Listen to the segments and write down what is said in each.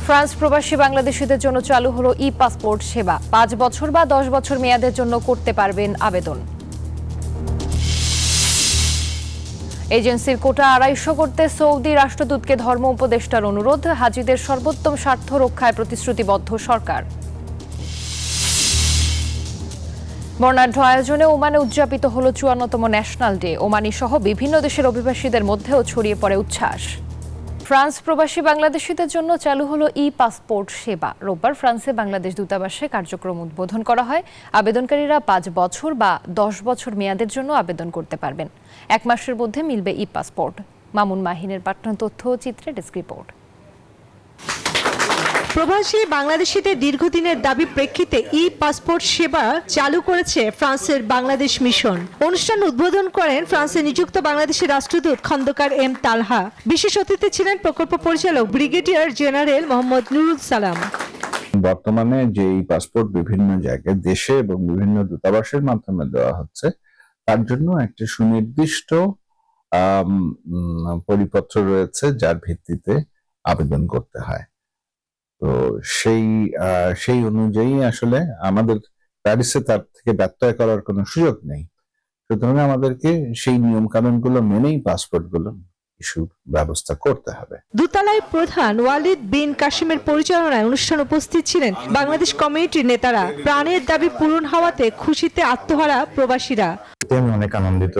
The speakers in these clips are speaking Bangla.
ফ্রান্স প্রবাসী বাংলাদেশিদের জন্য চালু হলো ই-পাসপোর্ট সেবা। 5 বছর বা 10 বছর মেয়াদের জন্য করতে পারবেন আবেদন। এজেন্সির কোটা 250 করতে সৌদি রাষ্ট্রদূতকে ধর্ম উপদেষ্টার অনুরোধ। হাজিদের সর্বোত্তম স্বার্থ রক্ষায় প্রতিশ্রুতিবদ্ধ সরকার। বর্ণাঢ্য আয়োজনে ওমানে উদযাপিত হলো 54তম ন্যাশনাল ডে। ওমানি সহ বিভিন্ন দেশের অভিবাসীদের মধ্যেও ছড়িয়ে পড়ে উচ্ছ্বাস। ফ্রান্স প্রবাসী বাংলাদেশিদের জন্য চালু হলো ই-পাসপোর্ট সেবা। রোববার ফ্রান্সে বাংলাদেশ দূতাবাসে কার্যক্রম উদ্বোধন করা হয়। আবেদনকারীরা 5 বছর বা 10 বছর মেয়াদের জন্য আবেদন করতে পারবেন। 1 মাসের মধ্যে মিলবে ই-পাসপোর্ট। মামুন মাহিনের পাঠানো তথ্য ও চিত্রে ডেস্ক রিপোর্ট। প্রবাসী বাংলাদেশিদের দীর্ঘদিনের দাবি প্রেক্ষিতে ই-পাসপোর্ট সেবা চালু করেছে ফ্রান্সের বাংলাদেশ মিশন। অনুষ্ঠান উদ্বোধন করেন ফ্রান্সে নিযুক্ত বাংলাদেশের রাষ্ট্রদূত খন্দকার এম তালহা। বিশেষ অতিথি ছিলেন প্রকল্প পরিচালক ব্রিগেডিয়ার জেনারেল মোহাম্মদ নুরুল সালাম। বর্তমানে যে এই পাসপোর্ট বিভিন্ন জায়গায় দেশে এবং বিভিন্ন দূতাবাসের মাধ্যমে দেওয়া হচ্ছে, তার জন্য একটি সুনির্দিষ্ট পরিপত্র রয়েছে যার ভিত্তিতে আবেদন করতে হয়। তো সেই অনুযায়ী আসলে আমাদের প্যারিসে তার থেকে ব্যত্যয় করার কোনো সুযোগ নেই। সুতরাং আমাদেরকে সেই নিয়ম কানুনগুলো মেনেই পাসপোর্টগুলো ইস্যুর ব্যবস্থা করতে হবে। দূতালয় প্রধান ওয়ালিদ বিন কাশিমের পরিচালনায় অনুষ্ঠান উপস্থিত ছিলেন বাংলাদেশ কমিউনিটির নেতারা। প্রাণের দাবি পূরণ হওয়াতে খুশিতে আত্মহারা প্রবাসীরা। আমি অনেক আনন্দিত,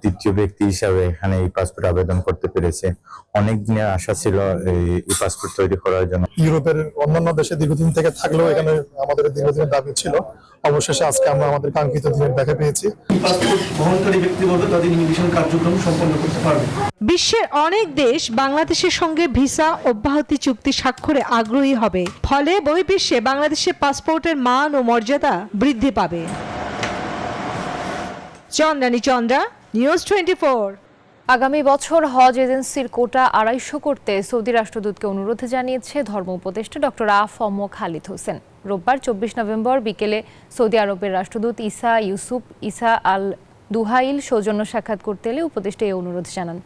দ্বিতীয় ব্যক্তি হিসাবে এখানে এই পাসপোর্ট আবেদন করতে পেরেছে। অনেক দিনের আশা ছিল এই পাসপোর্ট তৈরি করার জন্য। ইউরোপের অন্যান্য দেশে দীর্ঘদিন থেকে থাকলেও এখানে আমাদের দীর্ঘদিনের দাবি ছিল। অবশেষে আজকে আমরা আমাদের কাঙ্ক্ষিত দিনের দেখা পেয়েছি। পাসপোর্ট বহনকারী ব্যক্তিবর্গ তাদের ইমিগ্রেশন কার্যক্রম সম্পন্ন করতে পারবে। বিশ্বের অনেক দেশ বাংলাদেশের সঙ্গে ভিসা অব্যাহতি চুক্তি স্বাক্ষরে আগ্রহী হবে। ফলে বহির্বিশ্বে বাংলাদেশের পাসপোর্টের মান ও মর্যাদা বৃদ্ধি পাবে। চন্দ্রানী চন্দ্রা, নিউজ 24। আগামী বছর হজ এজেন্সির কোটা 250 করতে সৌদি রাষ্ট্রদূতকে অনুরোধ জানিয়েছে ধর্ম উপদেষ্টা ডক্টর আ.ফ.ম. খালিদ হোসেন। রোববার 24 নভেম্বর বিকেলে সৌদি আরবের রাষ্ট্রদূত ইসা ইউসুফ ইসা আল দুহাইল সৌজন্য সাক্ষাৎ করতে এলে উপদেষ্টা এই অনুরোধ জানান।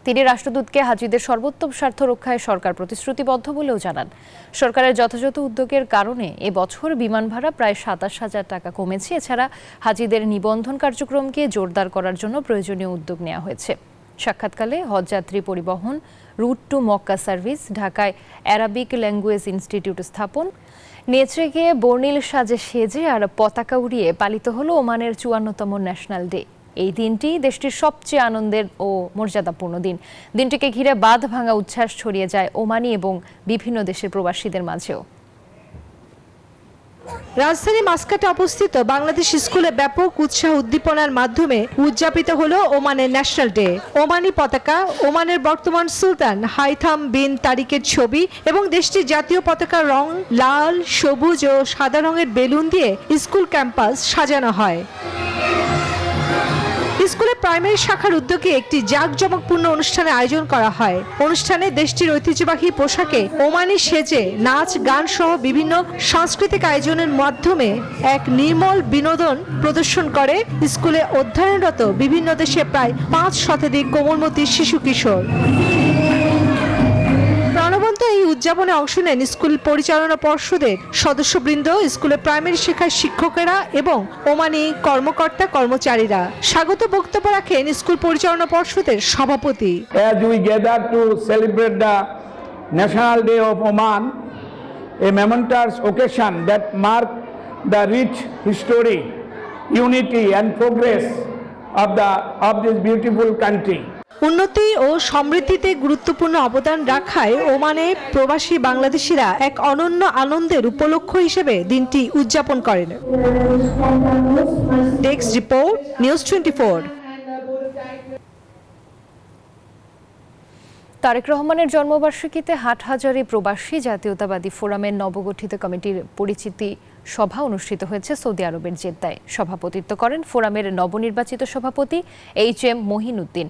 তিনি রাষ্ট্রদূতকে হাজিদের সর্বোত্তম স্বার্থ রক্ষায় সরকার প্রতিশ্রুতিবদ্ধ বলেও জানান। সরকারের যথাযথ উদ্যোগের কারণে এবছর বিমান ভাড়া প্রায় 27,000 টাকা কমেছে। এছাড়া হাজিদের নিবন্ধন কার্যক্রমকে জোরদার করার জন্য প্রয়োজনীয় উদ্যোগ নেওয়া হয়েছে। সাক্ষাৎকালে হজযাত্রী পরিবহন, রুট টু মক্কা সার্ভিস, ঢাকায় অ্যারাবিক ল্যাঙ্গুয়েজ ইনস্টিটিউট স্থাপন, নেচে গিয়ে বর্ণিল সাজে সেজে আর পতাকা উড়িয়ে পালিত হলো ওমানের 54তম ন্যাশনাল ডে। এই দিনটি দেশটির সবচেয়ে আনন্দের ও মর্যাদাপূর্ণ দিন। দিনটিকে ঘিরে বাঁধ ভাঙা উচ্ছ্বাস ছড়িয়ে যায় ওমানি এবং বিভিন্ন দেশের প্রবাসীদের মাঝেও। রাজধানী মাস্কাটে অবস্থিত বাংলাদেশ স্কুলে ব্যাপক উৎসাহ উদ্দীপনার মাধ্যমে উদযাপিত হলো ওমানের ন্যাশনাল ডে। ওমানি পতাকা, ওমানের বর্তমান সুলতান হাইথাম বিন তারিকের ছবি এবং দেশটির জাতীয় পতাকার রং লাল, সবুজ ও সাদা রঙের বেলুন দিয়ে স্কুল ক্যাম্পাস সাজানো হয়। স্কুলের প্রাইমারি শাখার উদ্যোগে একটি জাঁকজমকপূর্ণ অনুষ্ঠানের আয়োজন করা হয়। অনুষ্ঠানে দেশটির ঐতিহ্যবাহী পোশাকে ওমানি সেজে নাচ, গান সহ বিভিন্ন সাংস্কৃতিক আয়োজনের মাধ্যমে এক নির্মল বিনোদন প্রদর্শন করে স্কুলে অধ্যয়নরত বিভিন্ন দেশে প্রায় 5 শতাধিক কোমলমতি শিশু কিশোর। প্রাণবন্ত এই উদযাপনে অংশ নেন স্কুল পরিচালনা পর্ষদের সদস্যবৃন্দ, স্কুলের প্রাইমারি শিক্ষার শিক্ষকেরা এবং ওমানি কর্মকর্তা কর্মচারীরা। স্বাগত বক্তব্য রাখেন স্কুল পরিচালনা পর্ষদের সভাপতি। As we gather to celebrate the National Day of Oman, a momentous occasion that mark the rich history, unity and progress of this beautiful country. উন্নতি ও সমৃদ্ধিতে গুরুত্বপূর্ণ অবদান রাখায় ওমানে প্রবাসী বাংলাদেশিরা এক অনন্য আনন্দের উপলক্ষ হিসেবে দিনটি উদযাপন করেন। Desk report, news 24। তারেক রহমানের জন্মবার্ষিকীতে হাটহাজারী প্রবাসী জাতীয়তাবাদী ফোরামের নবগঠিত কমিটির পরিচিতি সভা অনুষ্ঠিত হয়েছে সৌদি আরবের জেদ্দায়। সভাপতিত্ব করেন ফোরামের নবনির্বাচিত সভাপতি এইচ.এম. মহিনুদ্দিন।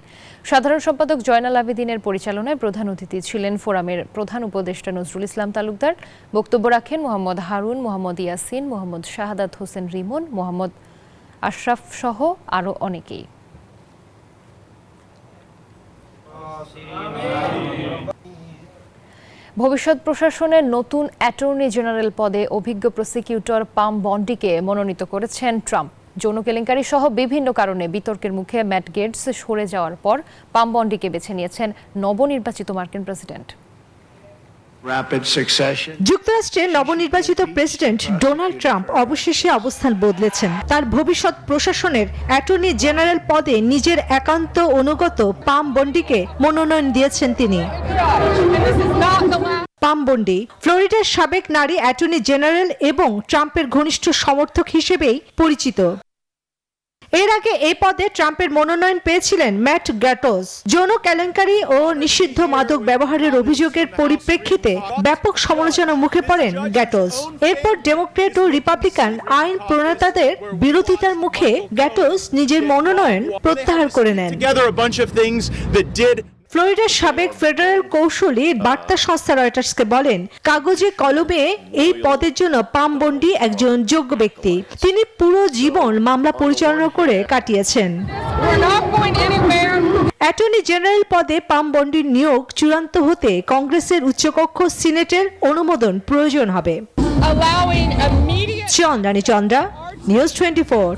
সাধারণ সম্পাদক জয়নাল আবেদিনের পরিচালনায় প্রধান অতিথি ছিলেন ফোরামের প্রধান উপদেষ্টা নজরুল ইসলাম তালুকদার। বক্তব্য রাখেন মোহাম্মদ হারুন, মোহাম্মদ ইয়াসিন, মোহাম্মদ শাহাদাত হোসেন রিমন, মোহাম্মদ আশরাফ সহ আরও অনেকেই। ভবিষ্যৎ প্রশাসনের নতুন অ্যাটর্নি জেনারেল পদে অভিজ্ঞ প্রসিকিউটর পাম বন্ডিকে মনোনীত করেছেন ট্রাম্প। যৌন কেলেঙ্কারি সহ বিভিন্ন কারণে বিতর্কের মুখে ম্যাট গেটস সরে যাওয়ার পর পাম বন্ডিকে বেছে নিয়েছেন নবনির্বাচিত মার্কিন প্রেসিডেন্ট। যুক্তরাষ্ট্রের নবনির্বাচিত প্রেসিডেন্ট ডোনাল্ড ট্রাম্প অবশেষে অবস্থান বদলেছেন। তার ভবিষ্যৎ প্রশাসনের অ্যাটর্নি জেনারেল পদে নিজের একান্ত অনুগত পাম বন্ডিকে মনোনয়ন দিয়েছেন তিনি। পাম বন্ডি ফ্লোরিডার সাবেক নারী অ্যাটর্নি জেনারেল এবং ট্রাম্পের ঘনিষ্ঠ সমর্থক হিসেবেই পরিচিত। এর আগে এই পদে ট্রাম্পের মনোনয়ন পেয়েছিলেন ম্যাট গ্যাটস। যৌন কেলেঙ্কারি ও নিষিদ্ধ মাদক ব্যবহারের অভিযোগের পরিপ্রেক্ষিতে ব্যাপক সমালোচনার মুখে পড়েন গ্যাটস। এরপর ডেমোক্রেট ও রিপাবলিকান আইন প্রণেতাদের বিরোধিতার মুখে গ্যাটস নিজের মনোনয়ন প্রত্যাহার করে নেন। ফ্লোরিডার সাবেক ফেডারেল কৌশলী বার্তা সংস্থা রয়টার্সকে বলেন, কাগজে কলমে এই পদের জন্য পাম বন্ডি একজন যোগ্য ব্যক্তি। তিনি পুরো জীবন মামলা পরিচালনা করে কাটিয়েছেন। অ্যাটর্নি জেনারেল পদে পাম বন্ডির নিয়োগ চূড়ান্ত হতে কংগ্রেসের উচ্চকক্ষ সিনেটের অনুমোদন প্রয়োজন হবে। চন্দ্রা, নিউজ 24।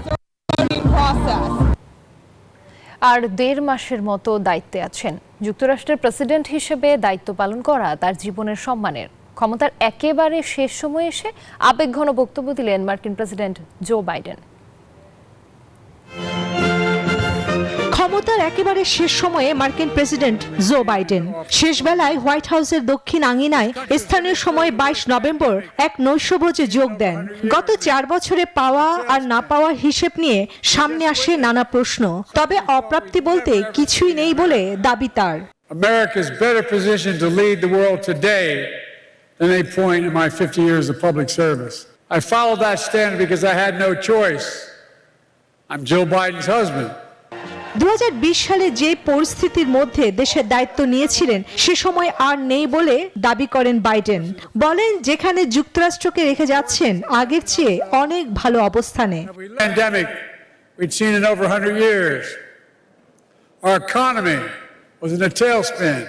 আর 1.5 মাসের মতো দায়িত্বে আছেন। যুক্তরাষ্ট্রের প্রেসিডেন্ট হিসেবে দায়িত্ব পালন করা তার জীবনের সম্মানের। ক্ষমতার একেবারে শেষ সময়ে এসে আবেগঘন বক্তব্য দিলেন মার্কিন প্রেসিডেন্ট জো বাইডেন। ক্ষমতার একেবারে শেষ সময়ে মার্কিন প্রেসিডেন্ট জো বাইডেন শেষ বেলায় হোয়াইট হাউসের দক্ষিণ আঙিনায় স্থানীয় সময় 22 নভেম্বর এক নৈশভোজে যোগ দেন। গত 4 বছরে পাওয়া আর না পাওয়া হিসেব নিয়ে সামনে আসে নানা প্রশ্ন, তবে অপ্রাপ্তি বলতে কিছুই নেই বলে দাবি তার। America's better positioned to lead the world today than any point in my 50 years of public service. I followed that standard because I had no choice. I'm Joe Biden's husband. 2020 সালে যে পরিস্থিতির মধ্যে দেশের দায়িত্ব নিয়েছিলেন সে সময় আর নেই বলে দাবি করেন বাইডেন। বলেন, যেখানে যুক্তরাষ্ট্রকে রেখে যাচ্ছেন আগের চেয়ে অনেক ভালো অবস্থানে। Pandemic we'd seen in over 100 years. Our economy was in a tailspin.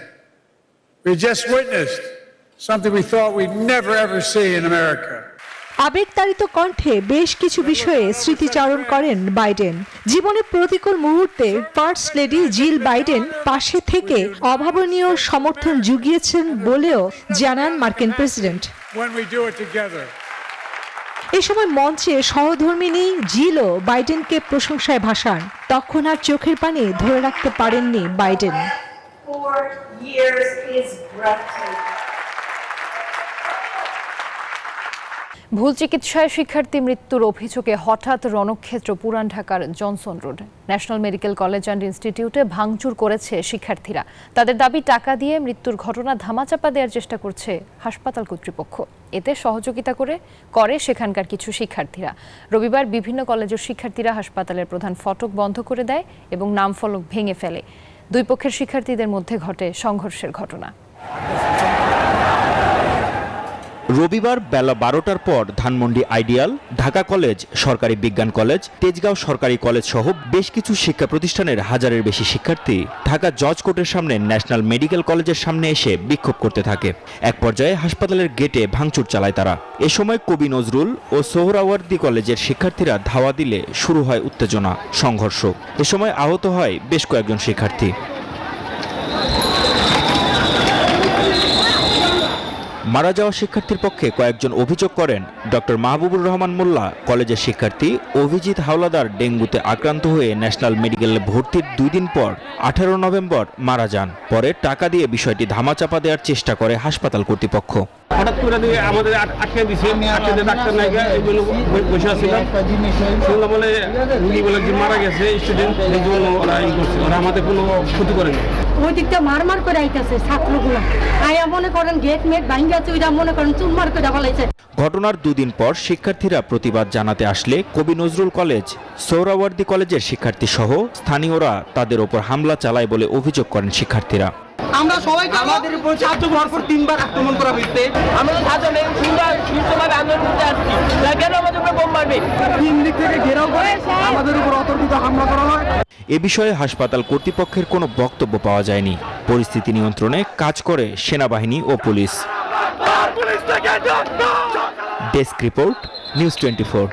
We just witnessed something we thought we'd never ever see in America. আবেগতাড়িত কণ্ঠে বেশ কিছু বিষয়ে স্মৃতিচারণ করেন বাইডেন। জীবনের প্রতিকূল মুহূর্তে ফার্স্ট লেডি জিল বাইডেন পাশে থেকে অভাবনীয় সমর্থন জুগিয়েছেন বলেও জানান মার্কিন প্রেসিডেন্ট। এ সময় মঞ্চে সহধর্মিণী জিলও বাইডেনকে প্রশংসায় ভাসান। তখন আর চোখের পানি ধরে রাখতে পারেননি বাইডেন। 4 years is breathtaking. ভুল চিকিৎসায় শিক্ষার্থী মৃত্যুর অভিযোগে হঠাৎ রণক্ষেত্র পুরান ঢাকার Johnson road. National medical college and ইনস্টিটিউটে ভাঙচুর করেছে শিক্ষার্থীরা। তাদের দাবি, টাকা দিয়ে মৃত্যুর ঘটনা ধামাচাপা দেওয়ার চেষ্টা করছে হাসপাতাল কর্তৃপক্ষ। এতে সহযোগিতা করে সেখানকার কিছু শিক্ষার্থীরা। রবিবার বিভিন্ন কলেজের শিক্ষার্থীরা হাসপাতালের প্রধান ফটক বন্ধ করে দেয় এবং নাম ফলক ভেঙে ফেলে। দুই পক্ষের শিক্ষার্থীদের মধ্যে ঘটে সংঘর্ষের ঘটনা। রবিবার বেলা 12টার পর ধানমন্ডি আইডিয়াল, ঢাকা কলেজ, সরকারি বিজ্ঞান কলেজ, তেজগাঁও সরকারি কলেজ সহ বেশ কিছু শিক্ষা প্রতিষ্ঠানের হাজারের বেশি শিক্ষার্থী ঢাকা জজ কোর্টের সামনে ন্যাশনাল মেডিকেল কলেজের সামনে এসে বিক্ষোভ করতে থাকে। এক পর্যায়ে হাসপাতালের গেটে ভাঙচুর চালায় তারা। এ সময় কবি নজরুল ও সোহরাওয়ার্দী কলেজের শিক্ষার্থীরা ধাওয়া দিলে শুরু হয় উত্তেজনা, সংঘর্ষ। এ সময় আহত হয় বেশ কয়েকজন শিক্ষার্থী। মারা যাওয়া শিক্ষার্থীর পক্ষে কয়েকজন অভিযোগ করেন, ডক্টর মাহবুবুর রহমান মোল্লা কলেজের শিক্ষার্থী অভিজিৎ হাওলাদার ডেঙ্গুতে আক্রান্ত হয়ে ন্যাশনাল মেডিকেলে ভর্তির 2 দিন পর 18 নভেম্বর মারা যান। পরে টাকা দিয়ে বিষয়টি ধামাচাপা দেওয়ার চেষ্টা করে হাসপাতাল কর্তৃপক্ষ। হঠাৎ করে আমাদের আটকে দিছে, ডাক্তার নাই, এগুলো বসে আসছিলাম, শুনলাম বলে রুগী বলে মারা গেছে স্টুডেন্ট, এই জন্য ওরা ই করছে, ওরা আমাদের কোনো ক্ষতি করেনি। ওই দিকটা মারমার করে আইতেছে ছাত্রগুলো, আয়া মনে করেন গেট মেট ভাঙ্গাছে, ওইটা মনে করেন চুরমার করে ফেলাইছে। ঘটনার 2 দিন পর শিক্ষার্থীরা প্রতিবাদ জানাতে আসলে কবি নজরুল কলেজ, সোহরাওয়ার্দী কলেজের শিক্ষার্থী সহ স্থানীয়রা তাদের ওপর হামলা চালায় বলে অভিযোগ করেন শিক্ষার্থীরা। আমরা সবাই আমাদের উপর ছাত্র ভরপুর 3 বার আক্রমণ করা হয়েছে। আমরা ছাত্র নেই, সুন্দরভাবে আন্দোলন করতে আসছি, কেন আমাদের উপর বোম মারবে? 3 দিক থেকে ঘেরাও করে আমাদের উপর অতর্কিত হামলা করা হয়। এ বিষয়ে হাসপাতাল কর্তৃপক্ষের কোনো বক্তব্য পাওয়া যায়নি। পরিস্থিতি নিয়ন্ত্রণে কাজ করে সেনাবাহিনী ও পুলিশ। Desk report, news 24।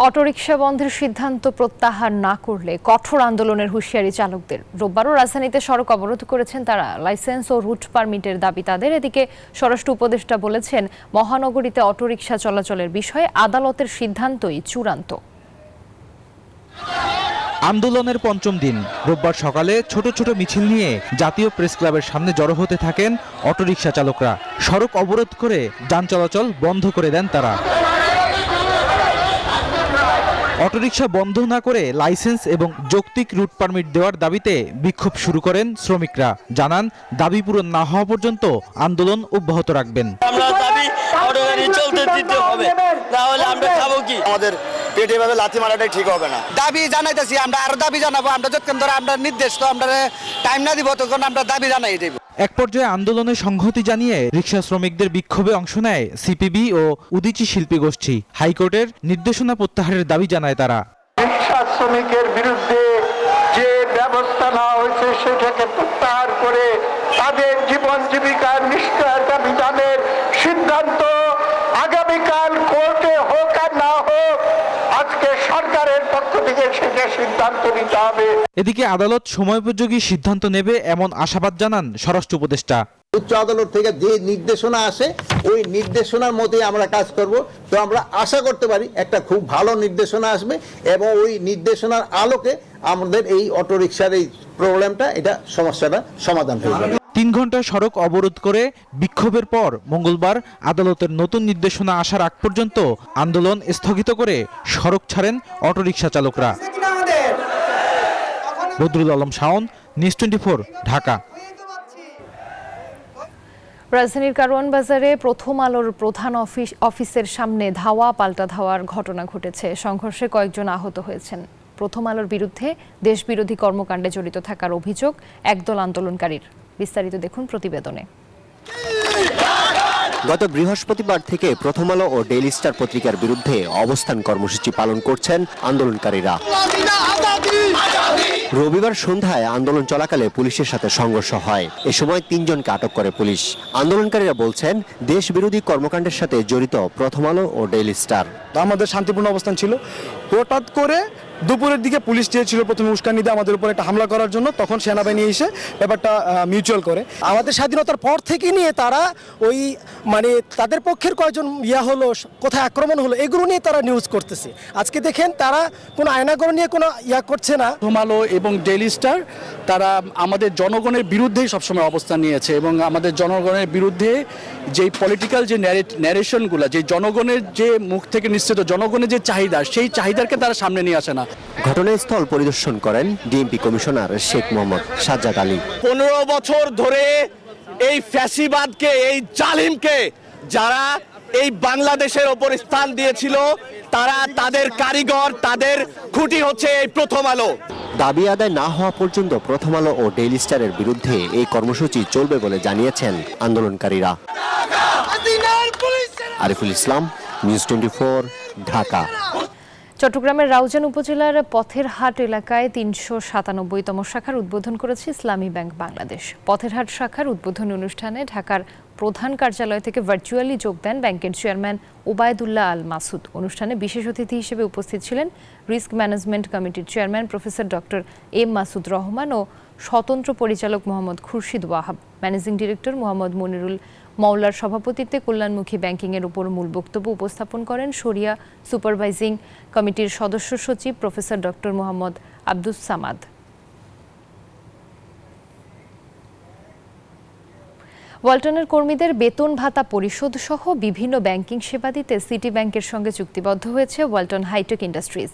অটোরিকশা বন্ধের সিদ্ধান্ত প্রত্যাহার না করলে কঠোর আন্দোলনের হুঁশিয়ারি চালকদের। রোববারও রাজধানীতে সড়ক অবরোধ করেছেন তারা। লাইসেন্স ও রুট পারমিটের দাবি তাদের। এদিকে স্বরাষ্ট্র উপদেষ্টা বলেছেন, মহানগরীতে অটোরিকশা চলাচলের বিষয়ে আদালতের সিদ্ধান্তই চূড়ান্ত। আন্দোলনের পঞ্চম দিন রোববার সকালে ছোট ছোট মিছিল নিয়ে জাতীয় প্রেস ক্লাবের সামনে জড়ো হতে থাকেন অটোরিকশা চালকরা। সড়ক অবরোধ করে যান চলাচল বন্ধ করে দেন তারা। অটোরিকশা বন্ধ না করে লাইসেন্স এবং যৌক্তিক রুট পারমিট দেওয়ার দাবিতে বিক্ষোভ শুরু করেন শ্রমিকরা। জানান, দাবি পূরণ না হওয়া পর্যন্ত আন্দোলন অব্যাহত রাখবেন। আমরা দাবি অটোগাড়ি চলতে দিতে হবে, তাহলে আমরা খাবো কি? আমাদের পেটে ভাবে লাথি মারাটাই ঠিক হবে না। দাবি জানাইতেছি, আমরা আরো দাবি জানাবো। আমরা যতক্ষণ ধরে আমরা নির্দেশ তো আমরা টাইম না দিব, তখন আমরা দাবি জানাই দেব। এক পর্যায়ে আন্দোলনে সংহতি জানিয়ে রিকশা শ্রমিকদের বিক্ষোভে অংশ নেয় সিপিবি ও উদীচী শিল্পী গোষ্ঠী। হাইকোর্টের নির্দেশনা প্রত্যাহারের দাবি জানায় তারা। রিকশা শ্রমিকের বিরুদ্ধে যে ব্যবস্থা নেওয়া হয়েছে সেটাকে প্রত্যাহার করে তাদের জীবন জীবিকার নিশ্চয়তা বিধানের সিদ্ধান্ত আগামীকাল কোর্টে হোক আর না হোক, আজকে সরকারের পক্ষ থেকে সেটা সিদ্ধান্ত নিতে হবে। এদিকে আদালত সময়োপযোগী সিদ্ধান্ত নেবে এমন আশাবাদ জানান স্বরাষ্ট্র উপদেষ্টা। উচ্চ আদালত থেকে যে নির্দেশনা আসে ওই নির্দেশনার মতোই আমরা কাজ করব। তো আমরা আশা করতে পারি একটা খুব ভালো নির্দেশনা আসবে এবং ওই নির্দেশনার আলোকে আমাদের এই অটোরিকশার এই প্রবলেমটা, এটা সমস্যাটা সমাধান হয়ে যাবে। 3 ঘন্টা সড়ক অবরোধ করে বিক্ষোভের পর মঙ্গলবার আদালতের নতুন নির্দেশনা আসার আগ পর্যন্ত আন্দোলন স্থগিত করে সড়ক ছাড়েন অটোরিকশা চালকরা। বদরুল আলম শাওন, নিউজ 24, ঢাকা। রাজধানীর কারওয়ান বাজারে প্রথম আলোর প্রধান অফিসের সামনে ধাওয়া পাল্টা ধাওয়ার ঘটনা ঘটেছে। সংঘর্ষে কয়েকজন আহত হয়েছেন। প্রথম আলোর বিরুদ্ধে দেশবিরোধী কর্মকাণ্ডে জড়িত থাকার অভিযোগ একদল আন্দোলনকারীর। বিস্তারিত দেখুন প্রতিবেদনে। গত বৃহস্পতিবার থেকে প্রথম আলো ও ডেইলি স্টার পত্রিকার বিরুদ্ধে অবস্থান কর্মসূচি পালন করছেন আন্দোলনকারীরা। রবিবার সন্ধ্যায় আন্দোলন চলাকালে পুলিশের সাথে সংঘর্ষ হয়। এ সময় 3 জনকে আটক করে পুলিশ। আন্দোলনকারীরা বলছেন, দেশ বিরোধী কর্মকাণ্ডের সাথে জড়িত প্রথম আলো ও ডেইলি স্টার। আমাদের শান্তিপূর্ণ অবস্থান ছিল। হঠাৎ করে দুপুরের দিকে পুলিশ চেয়েছিল প্রথমে উস্কানি দিয়ে আমাদের উপর একটা হামলা করার জন্য, তখন সেনাবাহিনী এসে ব্যাপারটা মিউচুয়াল করে। আমাদের স্বাধীনতার পর থেকে নিয়ে তারা ওই তাদের পক্ষের কয়জন হলো, কোথায় আক্রমণ হলো, এগুলো নিয়ে তারা নিউজ করতেছে। আজকে দেখেন তারা কোনো আয়নাগর নিয়ে কোনো করছে না। প্রথম আলো এবং ডেইলি স্টার তারা আমাদের জনগণের বিরুদ্ধেই সবসময় অবস্থান নিয়েছে এবং আমাদের জনগণের বিরুদ্ধে যেই পলিটিক্যাল যে ন্যারেশনগুলো, যে জনগণের যে মুখ থেকে নিশ্চিত জনগণের যে চাহিদা, সেই চাহিদাকে তারা সামনে নিয়ে আসে না। ঘটনাস্থল পরিদর্শন করেন ডিএমপি কমিশনার শেখ মোহাম্মদ সাজ্জাদ আলী। 15 বছর ধরে এই ফ্যাসিবাদকে, এই জালিমকে যারা এই বাংলাদেশের ওপর স্থান দিয়েছিল, তারা তাদের কারিগর, তাদের খুঁটি হচ্ছে এই প্রথম আলো। দাবি আদায় না হওয়া পর্যন্ত প্রথম আলো ও ডেইলি স্টারের বিরুদ্ধে এই কর্মসূচি চলবে বলে জানিয়েছেন আন্দোলনকারীরা। আরিফুল ইসলাম, নিউজ 24, ঢাকা। চট্টগ্রামের রাউজান উপজেলার পথের হাট এলাকায় ৩৯৭তম শাখার উদ্বোধন করেছে ইসলামী ব্যাংক বাংলাদেশ। পথের হাট শাখার উদ্বোধনী অনুষ্ঠানে ঢাকার প্রধান কার্যালয় থেকে ভার্চুয়ালি যোগ দেন ব্যাংকের চেয়ারম্যান ওবায়দুল্লাহ আল মাসুদ। অনুষ্ঠানে বিশেষ অতিথি হিসেবে উপস্থিত ছিলেন রিস্ক ম্যানেজমেন্ট কমিটির chairman professor doctor M Masud Rahman ও স্বতন্ত্র পরিচালক মোহাম্মদ খুরশিদ ওয়াহাব। ম্যানেজিং ডিরেক্টর মোহাম্মদ মনিরুল মৌলার সভাপতিত্বে কল্যাণমুখী ব্যাংকিংয়ের উপর মূল বক্তব্য উপস্থাপন করেন শরিয়া সুপারভাইজিং কমিটির সদস্য সচিব প্রফেসর ডক্টর মোহাম্মদ আব্দুস সামাদ। ওয়ালটনের কর্মীদের বেতন ভাতা পরিশোধ সহ বিভিন্ন ব্যাংকিং সেবা দিতে সিটি ব্যাংকের সঙ্গে চুক্তিবদ্ধ হয়েছে ওয়ালটন হাইটেক ইন্ডাস্ট্রিজ।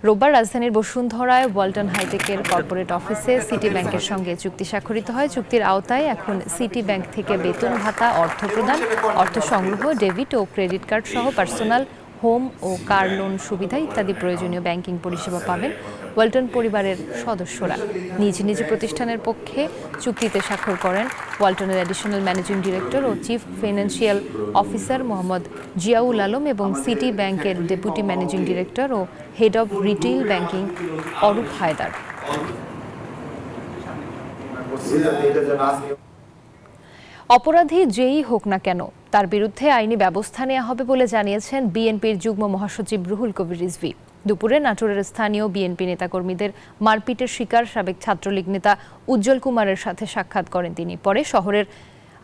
রোববার রাজধানীর বসুন্ধরায় ওয়ালটন হাইটেকের কর্পোরেট অফিসে সিটি ব্যাংকের সঙ্গে চুক্তি স্বাক্ষরিত হয়। চুক্তির আওতায় এখন সিটি ব্যাংক থেকে বেতন ভাতা, অর্থ প্রদান, অর্থ সংগ্রহ, ডেবিট ও ক্রেডিট কার্ড সহ পার্সোনাল, হোম ও কার লোন সুবিধা ইত্যাদি প্রয়োজনীয় ব্যাংকিং পরিষেবা পাবেন ওয়ালটন পরিবারের সদস্যরা। নিজ নিজ প্রতিষ্ঠানের পক্ষে চুক্তিতে স্বাক্ষর করেন ওয়ালটনের অ্যাডিশনাল ম্যানেজিং ডিরেক্টর ও chief financial officer Mohammad Ziaul Alam এবং সিটি ব্যাংকের ডেপুটি ম্যানেজিং ডিরেক্টর ও head of retail banking Arup Haider. অপরাধী যেই হোক না কেন তার বিরুদ্ধে আইনি ব্যবস্থা নেওয়া হবে বলে জানিয়েছেন বিএনপির যুগ্ম মহাসচিব রুহুল কবির রিজভী। দুপুরে নাটোরের স্থানীয় বিএনপি নেতাকর্মীদের মারপিটের শিকার সাবেক ছাত্রলীগ নেতা উজ্জ্বল কুমারের সাথে সাক্ষাৎ করেন তিনি। পরে শহরের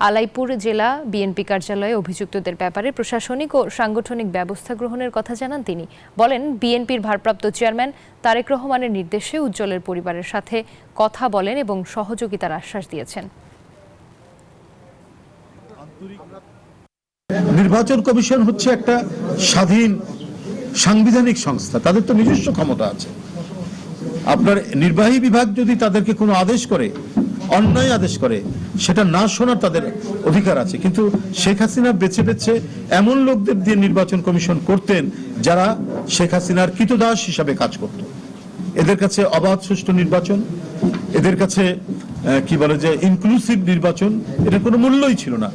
আলাইপুর জেলা বিএনপি কার্যালয়ে অভিযুক্তদের ব্যাপারে প্রশাসনিক ও সাংগঠনিক ব্যবস্থা গ্রহণের কথা জানান তিনি। বলেন, বিএনপির ভারপ্রাপ্ত চেয়ারম্যান তারেক রহমানের নির্দেশে উজ্জ্বলের পরিবারের সাথে কথা বলেন এবং সহযোগিতার আশ্বাস দিয়েছেন। নির্বাচন কমিশন হচ্ছে একটা স্বাধীন সাংবিধানিক সংস্থা, তাদের তো নিজস্ব ক্ষমতা আছে। আপনার নির্বাহী বিভাগ যদি তাদেরকে কোনো আদেশ করে, অন্যায় আদেশ করে, সেটা না শোনার তাদের অধিকার আছে। কিন্তু শেখ হাসিনা বেছে বেছে এমন লোকদের দিয়ে নির্বাচন কমিশন করতেন যারা শেখ হাসিনার কৃতদাস হিসাবে কাজ করত। এদের কাছে অবাধ সুষ্ঠু নির্বাচন, এদের কাছে কি বলে যে ইনক্লুসিভ নির্বাচন, এটা কোনো মূল্যই ছিল না।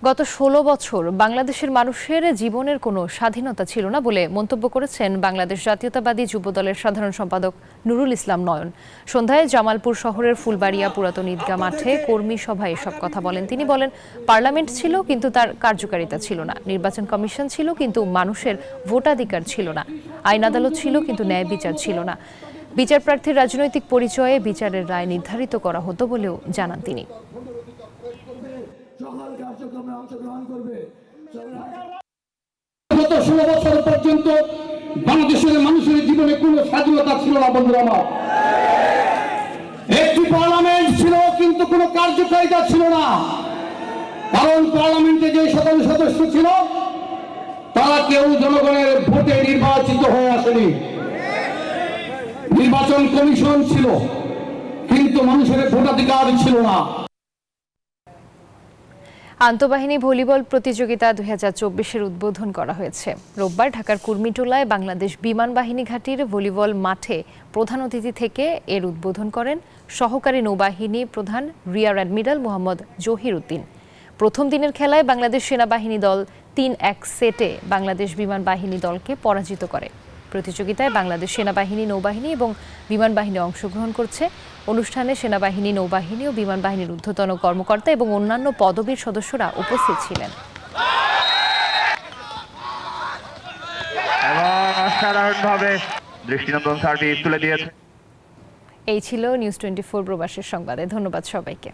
গত 16 বছর বাংলাদেশের মানুষের জীবনের কোনো স্বাধীনতা ছিল না বলে মন্তব্য করেছেন বাংলাদেশ জাতীয়তাবাদী যুবদলের সাধারণ সম্পাদক নুরুল ইসলাম নয়ন। সন্ধ্যায় জামালপুর শহরের ফুলবাড়িয়া পুরাতন ঈদগাহ মাঠে কর্মী সভায় এসব কথা বলেন তিনি। বলেন, পার্লামেন্ট ছিল কিন্তু তার কার্যকারিতা ছিল না, নির্বাচন কমিশন ছিল কিন্তু মানুষের ভোটাধিকার ছিল না, আইন আদালত ছিল কিন্তু ন্যায় বিচার ছিল না, বিচার প্রার্থীর রাজনৈতিক পরিচয়ে বিচারের রায় নির্ধারিত করা হতো বলেও জানান তিনি। গত 16 বছর পর্যন্ত বাংলাদেশের মানুষের জীবনে কোনো স্বাধীনতা ছিল না বন্ধুরা আমার। একটি পার্লামেন্ট ছিল কিন্তু কোনো কার্যকারিতা ছিল না, কারণ পার্লামেন্টে যে সকল সদস্য ছিল তারা কেউ জনগণের ভোটে নির্বাচিত হয়ে আসেনি। নির্বাচন কমিশন ছিল কিন্তু মানুষের ভোটাধিকার ছিল না। আন্তঃবাহিনী ভলিবল প্রতিযোগিতা 2024-এর উদ্বোধন করা হয়েছে। রোববার ঢাকার কুর্মিটোলায় বাংলাদেশ বিমান বাহিনী ঘাঁটির ভলিবল মাঠে প্রধান অতিথি থেকে এর উদ্বোধন করেন সহকারী নৌবাহিনী প্রধান রিয়ার অ্যাডমিরাল মোহাম্মদ জহির উদ্দিন। প্রথম দিনের খেলায় বাংলাদেশ সেনাবাহিনী দল 3-1 সেটে বাংলাদেশ বিমান বাহিনী দলকে পরাজিত করে। প্রতিযোগিতায় বাংলাদেশ সেনাবাহিনী, নৌবাহিনী এবং বিমান বাহিনী অংশগ্রহণ করছে। অনুষ্ঠানে সেনাবাহিনী, নৌবাহিনী ও বিমান বাহিনীর ঊর্ধ্বতন কর্মকর্তা এবং অন্যান্য পদবীর সদস্যরা উপস্থিত ছিলেন। অসাধারণভাবে দৃষ্টিনন্দন সার্ভিস তুলে দিয়েছে। এই ছিল নিউজ 24 প্রবাসের সংবাদে। ধন্যবাদ সবাইকে।